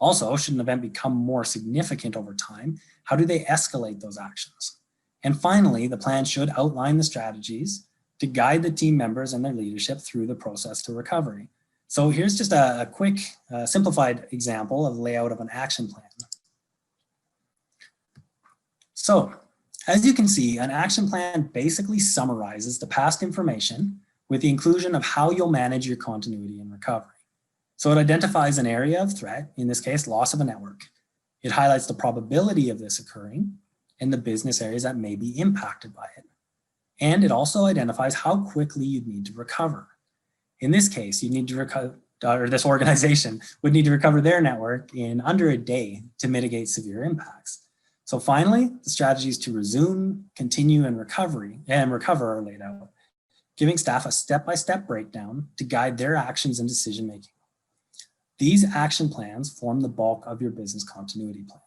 Also, should an event become more significant over time, how do they escalate those actions? And finally, the plan should outline the strategies to guide the team members and their leadership through the process to recovery. So here's just a quick, simplified example of the layout of an action plan. So, as you can see, an action plan basically summarizes the past information with the inclusion of how you'll manage your continuity and recovery. So it identifies an area of threat, in this case, loss of a network. It highlights the probability of this occurring and the business areas that may be impacted by it. And it also identifies how quickly you'd need to recover. In this case, you need to recover, or this organization would need to recover their network in under a day to mitigate severe impacts. So finally, the strategies to resume, continue, and recover are laid out, giving staff a step-by-step breakdown to guide their actions and decision-making. These action plans form the bulk of your business continuity plan.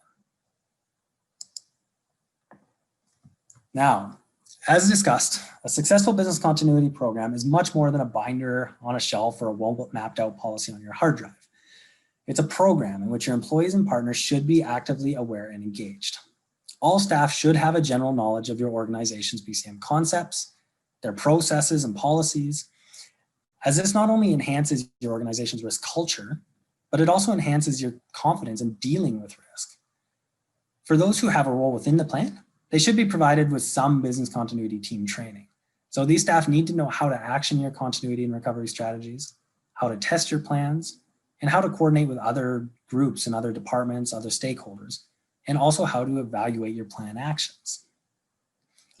Now, as discussed, a successful business continuity program is much more than a binder on a shelf or a well-mapped out policy on your hard drive. It's a program in which your employees and partners should be actively aware and engaged. All staff should have a general knowledge of your organization's BCM concepts, their processes and policies, as this not only enhances your organization's risk culture, but it also enhances your confidence in dealing with risk. For those who have a role within the plan, they should be provided with some business continuity team training. So these staff need to know how to action your continuity and recovery strategies, how to test your plans, and how to coordinate with other groups and other departments, other stakeholders, and also how to evaluate your plan actions.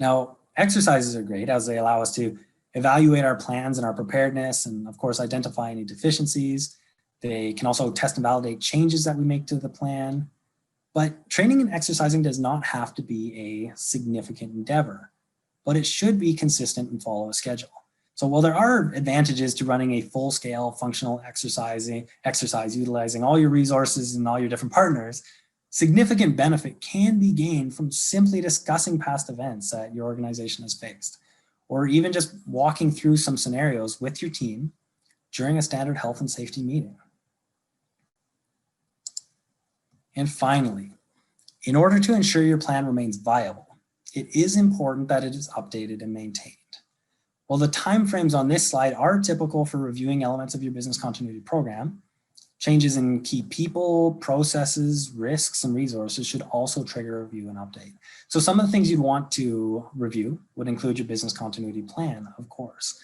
Now, exercises are great as they allow us to evaluate our plans and our preparedness, and of course, identify any deficiencies. They can also test and validate changes that we make to the plan. But training and exercising does not have to be a significant endeavor, but it should be consistent and follow a schedule. So while there are advantages to running a full-scale functional exercise utilizing all your resources and all your different partners, significant benefit can be gained from simply discussing past events that your organization has faced, or even just walking through some scenarios with your team during a standard health and safety meeting. And finally, in order to ensure your plan remains viable, it is important that it is updated and maintained. While the timeframes on this slide are typical for reviewing elements of your business continuity program, changes in key people, processes, risks, and resources should also trigger a review and update. So some of the things you'd want to review would include your business continuity plan, of course.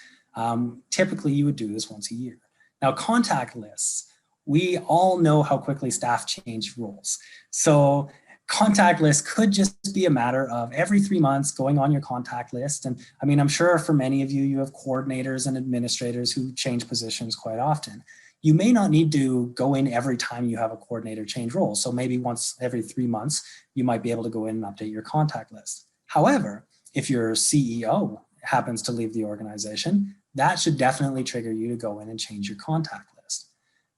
Typically, you would do this once a year. Now, contact lists. We all know how quickly staff change roles. So contact lists could just be a matter of every 3 months going on your contact list. And I mean, I'm sure for many of you, you have coordinators and administrators who change positions quite often. You may not need to go in every time you have a coordinator change roles. So maybe once every 3 months, you might be able to go in and update your contact list. However, if your CEO happens to leave the organization, that should definitely trigger you to go in and change your contact list.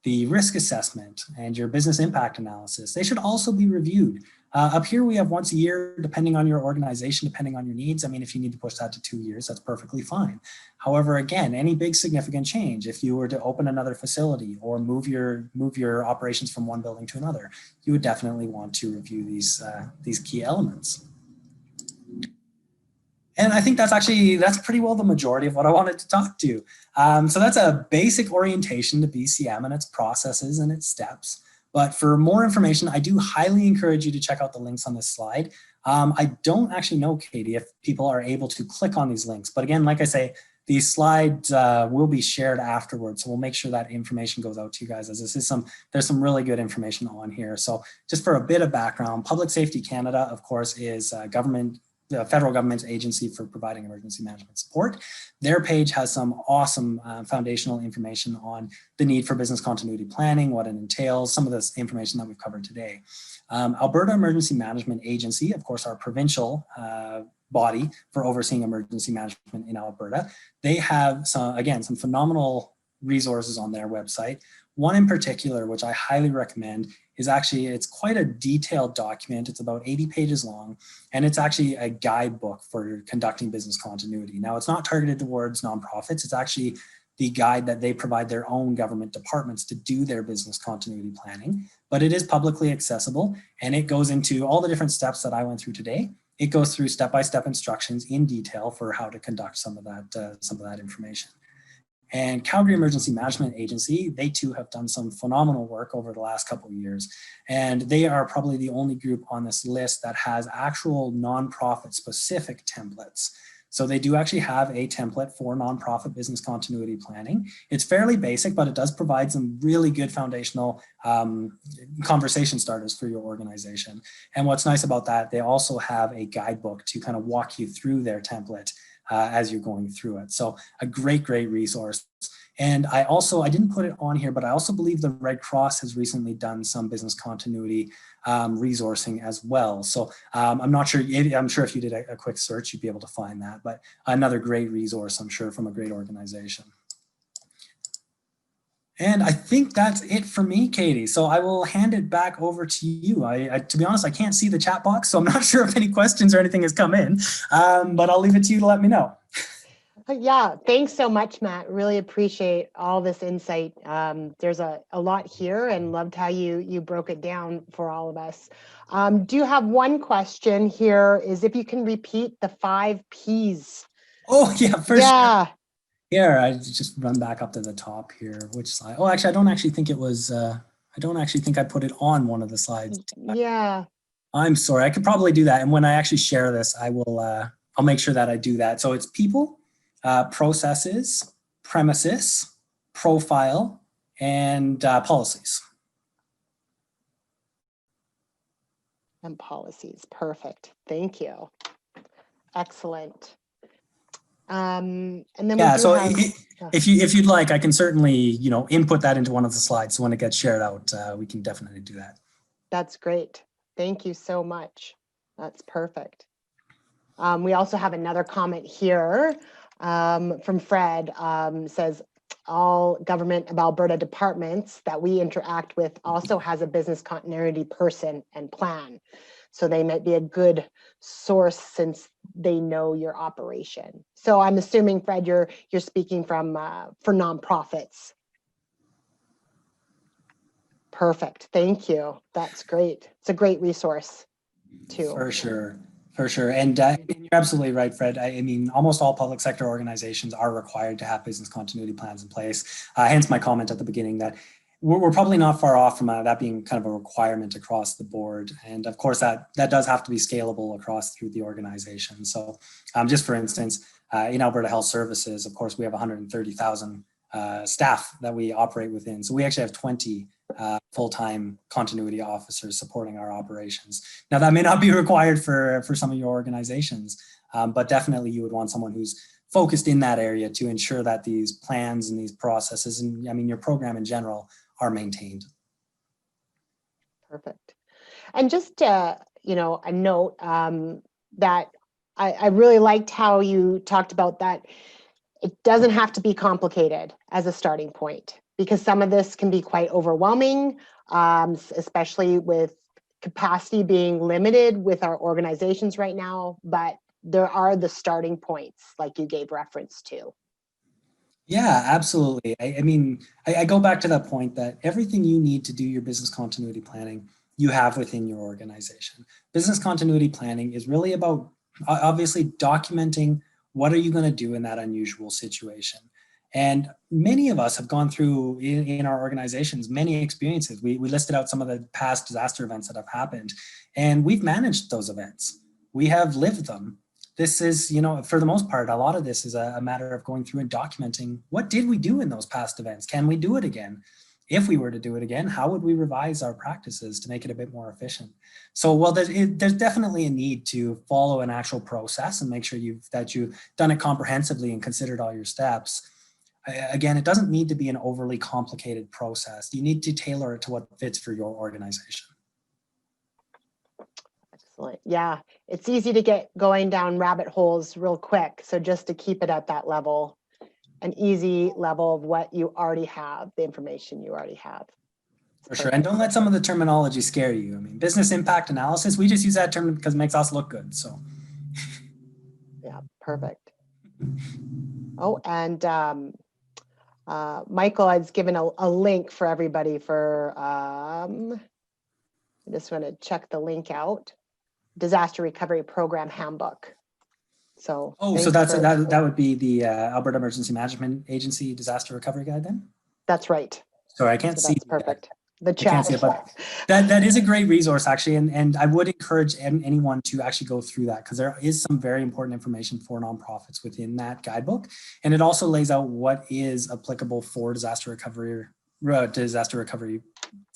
The risk assessment and your business impact analysis, they should also be reviewed. Up here, we have once a year, depending on your organization, depending on your needs. I mean, if you need to push that to 2 years, that's perfectly fine. However, again, any big significant change, if you were to open another facility or move your operations from one building to another, you would definitely want to review these key elements. And I think that's pretty well the majority of what I wanted to talk to. So that's a basic orientation to BCM and its processes and its steps. But for more information, I do highly encourage you to check out the links on this slide. I don't actually know, Katie, if people are able to click on these links. But again, like I say, these slides will be shared afterwards. So we'll make sure that information goes out to you guys, as there's some really good information on here. So just for a bit of background, Public Safety Canada, of course, is the federal government's agency for providing emergency management support. Their page has some awesome foundational information on the need for business continuity planning, what it entails, some of this information that we've covered today. Alberta Emergency Management Agency, of course, our provincial body for overseeing emergency management in Alberta. They have some phenomenal resources on their website. One in particular, which I highly recommend, is it's quite a detailed document. It's about 80 pages long, and it's actually a guidebook for conducting business continuity. Now, it's not targeted towards nonprofits. It's actually the guide that they provide their own government departments to do their business continuity planning, but it is publicly accessible, and it goes into all the different steps that I went through today. It goes through step-by-step instructions in detail for how to conduct some of that information. And Calgary Emergency Management Agency, they too have done some phenomenal work over the last couple of years. And they are probably the only group on this list that has actual nonprofit specific templates. So they do actually have a template for nonprofit business continuity planning. It's fairly basic, but it does provide some really good foundational conversation starters for your organization. And what's nice about that, they also have a guidebook to kind of walk you through their template as you're going through it. So a great resource. And I didn't put it on here, but I also believe the Red Cross has recently done some business continuity resourcing as well. So I'm not sure, I'm sure if you did a quick search, you'd be able to find that, but another great resource, I'm sure, from a great organization. And I think that's it for me, Katie. So I will hand it back over to you. To be honest, I can't see the chat box, so I'm not sure if any questions or anything has come in, but I'll leave it to you to let me know. Yeah, thanks so much, Matt. Really appreciate all this insight. There's a lot here, and loved how you broke it down for all of us. Do you have one question here, is if you can repeat the 5 Ps. Oh, yeah, for yeah. sure. Here, I just run back up to the top here. Which slide? Oh, actually, I don't actually think it was, I don't actually think I put it on one of the slides. Yeah. I'm sorry, I could probably do that. And when I actually share this, I will, I'll make sure that I do that. So it's people, processes, premises, profile, and policies. And policies, perfect. Thank you. Excellent. And then yeah, we do so have, if you'd like, I can certainly input that into one of the slides. So when it gets shared out, we can definitely do that. That's great. Thank you so much. That's perfect. We also have another comment here from Fred. Says all government of Alberta departments that we interact with also has a business continuity person and plan. So they might be a good source since they know your operation. So I'm assuming, Fred, you're speaking from for nonprofits. Perfect. Thank you. That's great. It's a great resource too. For sure. For sure. And you're absolutely right, Fred. I mean, almost all public sector organizations are required to have business continuity plans in place. Hence my comment at the beginning that we're probably not far off from that being kind of a requirement across the board. And of course, that does have to be scalable across through the organization. So just for instance, in Alberta Health Services, of course, we have 130,000 staff that we operate within. So we actually have 20 full-time continuity officers supporting our operations. Now that may not be required for some of your organizations, but definitely you would want someone who's focused in that area to ensure that these plans and these processes, and I mean your program in general, are maintained. Perfect. And just a note that I really liked how you talked about that it doesn't have to be complicated as a starting point, because some of this can be quite overwhelming, especially with capacity being limited with our organizations right now, but there are the starting points like you gave reference to. Yeah, absolutely. I mean, I go back to that point that everything you need to do your business continuity planning, you have within your organization. Business continuity planning is really about obviously documenting what are you going to do in that unusual situation. And many of us have gone through in our organizations many experiences. We listed out some of the past disaster events that have happened, and we've managed those events. We have lived them. This is, for the most part, a lot of this is a matter of going through and documenting what did we do in those past events? Can we do it again? If we were to do it again, how would we revise our practices to make it a bit more efficient? So, well, there's definitely a need to follow an actual process and make sure that you've done it comprehensively and considered all your steps. Again, it doesn't need to be an overly complicated process. You need to tailor it to what fits for your organization. Excellent. Yeah, it's easy to get going down rabbit holes real quick. So just to keep it at that level, an easy level of what you already have, the information you already have. For sure. And don't let some of the terminology scare you. I mean, business impact analysis, we just use that term because it makes us look good. So. Yeah, perfect. Oh, and Michael has given a link for everybody for, I just want to check the link out, Disaster Recovery Program Handbook. So, so that would be the Alberta Emergency Management Agency Disaster Recovery Guide then? That's right. Sorry, I can't see. That's perfect. The chat. I can't see it, but that is a great resource actually, and I would encourage anyone to actually go through that because there is some very important information for nonprofits within that guidebook, and it also lays out what is applicable for disaster recovery disaster recovery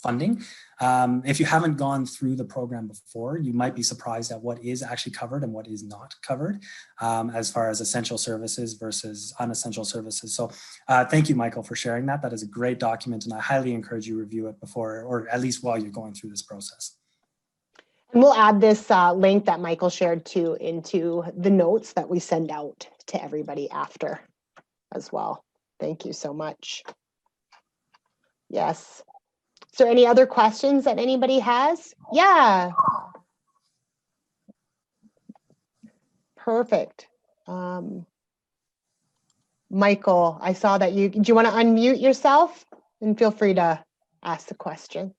funding. If you haven't gone through the program before, you might be surprised at what is actually covered and what is not covered as far as essential services versus unessential services. So thank you, Michael, for sharing that. That is a great document, and I highly encourage you review it before, or at least while you're going through this process. And we'll add this link that Michael shared too into the notes that we send out to everybody after as well. Thank you so much. Yes. Is there any other questions that anybody has? Yeah. Perfect. Michael, I saw that do you want to unmute yourself? And feel free to ask the question.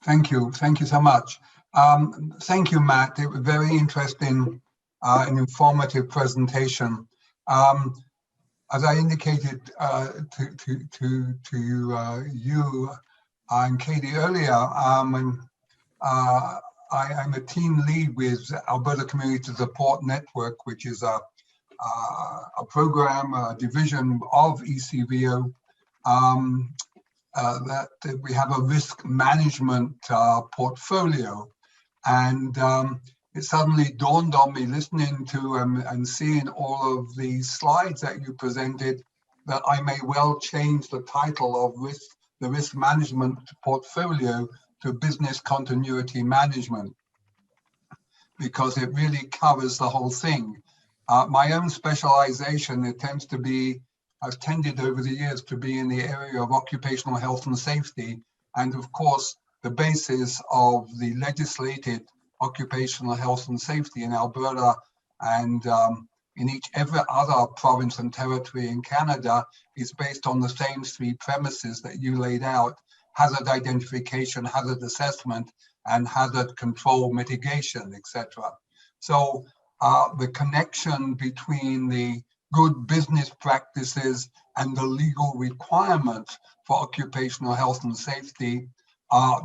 Thank you. Thank you so much. Thank you, Matt. It was very interesting and informative presentation. As I indicated to you and Katie earlier, I'm a team lead with Alberta Community Support Network, which is a program, a division of ECVO, that we have a risk management portfolio. And it suddenly dawned on me, listening to and seeing all of these slides that you presented, that I may well change the title of the risk management portfolio to business continuity management, because it really covers the whole thing. My own specialization, it tends to be, I've tended over the years to be in the area of occupational health and safety. And of course, the basis of the legislated occupational health and safety in Alberta and in every other province and territory in Canada is based on the same three premises that you laid out: hazard identification, hazard assessment, and hazard control mitigation, etc. So the connection between the good business practices and the legal requirements for occupational health and safety,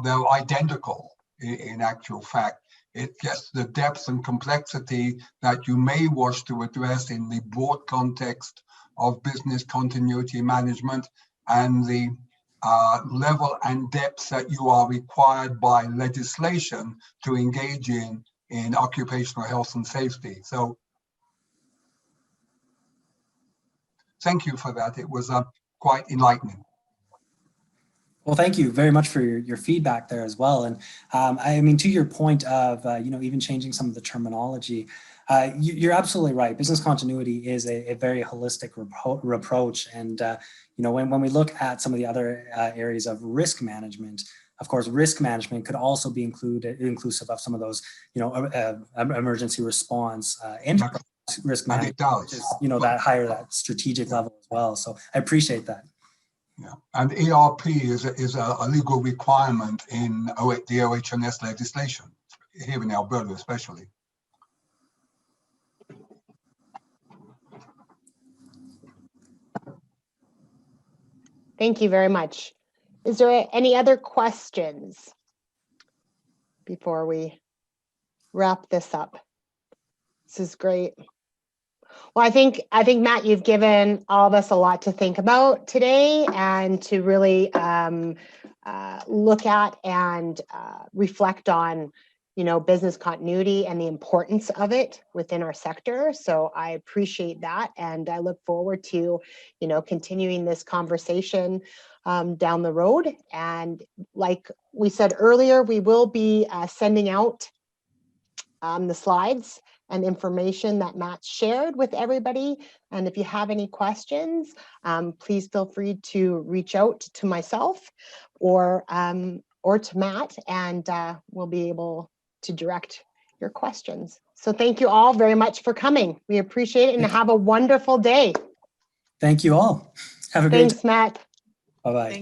they're identical in actual fact. It's just the depth and complexity that you may wish to address in the broad context of business continuity management, and the level and depth that you are required by legislation to engage in occupational health and safety. So thank you for that. It was quite enlightening. Well, thank you very much for your feedback there as well. And I mean, to your point of, even changing some of the terminology, you're absolutely right. Business continuity is a very holistic approach. And, when we look at some of the other areas of risk management, of course, risk management could also be inclusive of some of those, emergency response, enterprise risk management, which is, that strategic level as well. So I appreciate that. Yeah, and ERP is a legal requirement in the OHS legislation, here in Alberta especially. Thank you very much. Is there any other questions before we wrap this up? This is great. Well, I think Matt, you've given all of us a lot to think about today, and to really look at and reflect on, business continuity and the importance of it within our sector. So I appreciate that, and I look forward to, continuing this conversation down the road. And like we said earlier, we will be sending out the slides and information that Matt shared with everybody. And if you have any questions, please feel free to reach out to myself or to Matt, and we'll be able to direct your questions. So thank you all very much for coming. We appreciate it, and have a wonderful day. Thank you all. Have a great day. Thanks, Matt. Bye-bye.